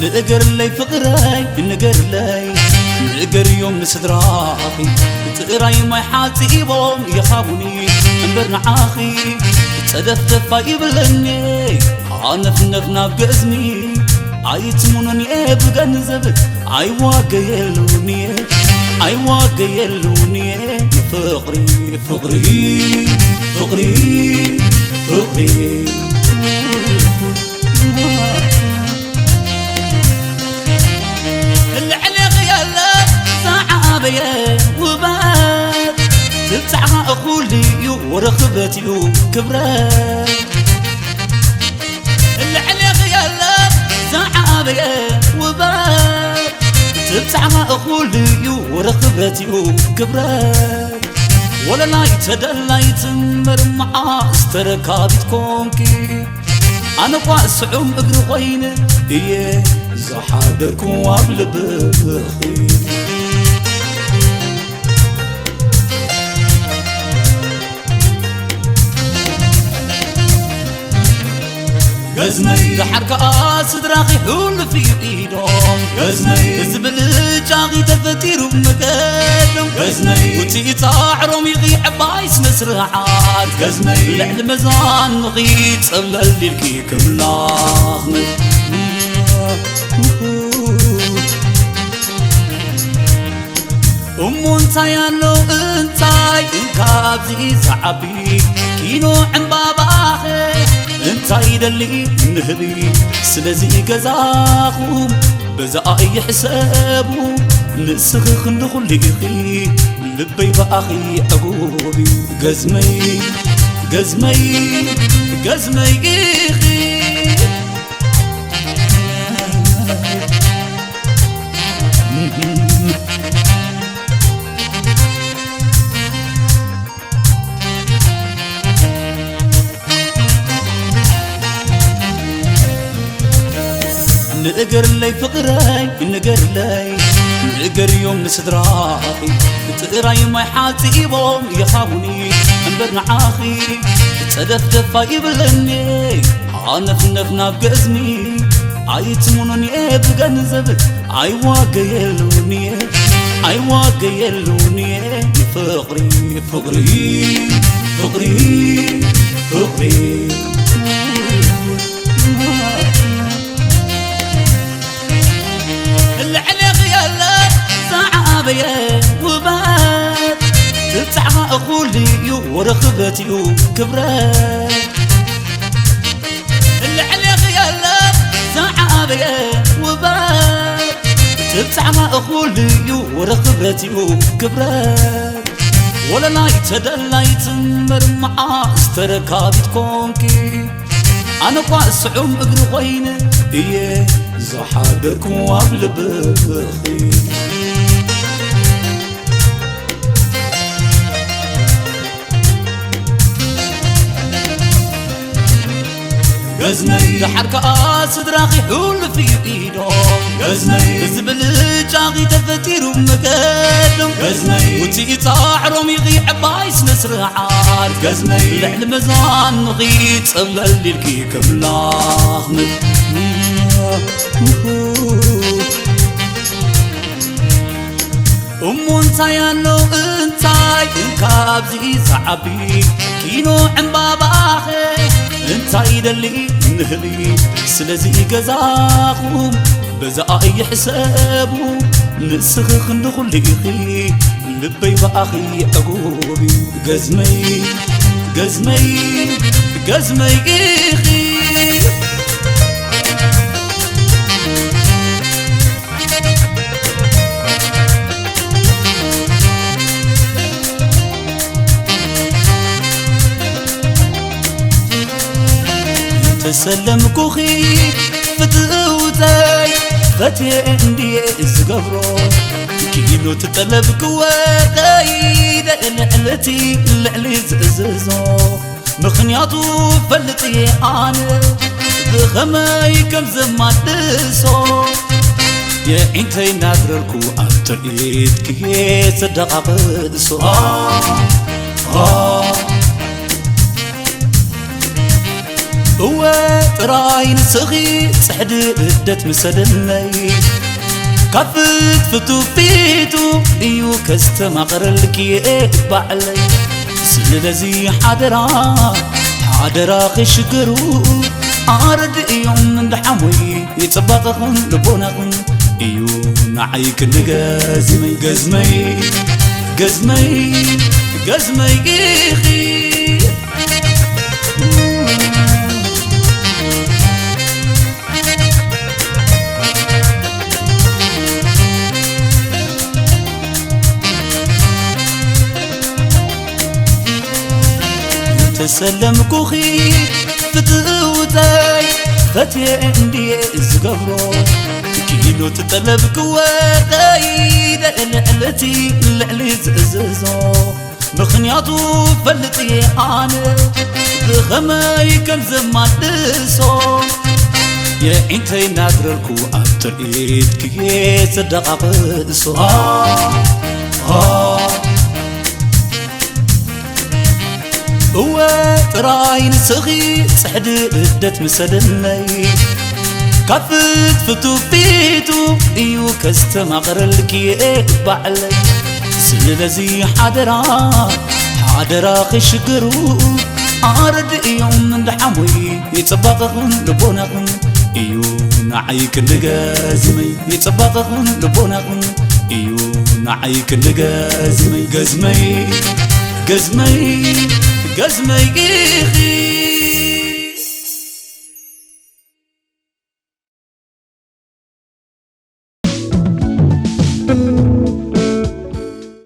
نقر لي فقراي نقر لي نقر يوم نسدراخي تقراي ما يحاتيبهم يخافوني انبرنا عاخي تدفتف يبلني انا في نفنا بقزمي عيتمونني بقنزب عيواقيلوني فقري فقري فقري فقري العليق يلا صعابية وبات تبتعها أخولي ورخبتي وكبرات العليق يلا صعابية وبات تبتعها أخولي ورخبتي وكبرات ولا لايت دلايت مرمعة استركابت كونكي أنا قاسعهم أقر غينة إيه زحادركم وابل بخي غزني حركة صدراخي حول في ايدهم غزني زبل جاغي تفتير بمكانهم غزني وتي طاعرهم يغي عبايس مسرعات غزني لعل مزان نغيت صلى الليل كملاخ انتاي يالو انتاي انكابزي صعبي كينو عمباباخي انتاي دلي نهبي سلزي قزاخهم بزاي يحسابو نسخخ نخلي خي لبي باخي ابوبي قزمي قزمي قزمي خي نقر لي فقراي نقر لي نقر يوم نسدراخي تقراي ما يحاتيبهم يخافوني انبرنا عاخي تدفتف يبلني انا في نفنا بقزمي عيتمونني بقنزب عيواقيلوني فقري فقري فقري فقري صعابية وبات تبتعها أخولي ورخبتي وكبرات العليق يلا صعابية وبات تبتعها أخولي ورخبتي وكبرات ولا لايت دلايت مرمعة استركابت كونكي أنا قاسعهم أقر غينة إيه زحادركم وابل بخي غزني حركة صدراخي حول في ايدهم غزني زبل جاغي تفتير بمكانهم غزني وتي طاعرهم يغي عبايس مسرعات غزني لعل مزان نغيت صلى الليل كملاخ انتاي يالو انتاي انكابزي صعبي كينو عمباباخي انتاي دلي نهبي سلزي قزاخهم بزاي يحسابو نسخخ نخلي خي لبي باخي اقوبي قزمي قزمي قزمي خي تسلم كوخي فتوتاي فتي اندي ازقبرو كيلو تطلب كواتاي لعنتي لعلي زززو مخنياطو فلطي انا بخماي كم زمان دسو يا انتي نادركو انتريت كي صدق بسو هو تراي نسخي صحد ردت مسدني كفت فتو فيتو ايو كستما قرلك يتبعلي سلذي حادرا خشكرو عارد يوم من دحموي يتصبطخن لبونخن ايو نعيك نقازمي قزمي يخي تسلم كوخي فتوتاي فتي عندي زقبرو كيلو تطلب كواتاي دقلقلتي اللي زقززو مخنياطو فلتي انا بخماي كم زمان دسو يا انتي نادركو ابتر ايد كي صدق قصو هو تراي نسخي صحد ردت مسدني كفت فتو فيتو ايو كستما قرلك يتبعلي سلذي حادرا خشكرو عارد يوم من دحموي يتصبطخن لبونخن ايو نعيك نقازمي يتصبطخن لبونخن ايو نعيك نقازمي قزمي يخي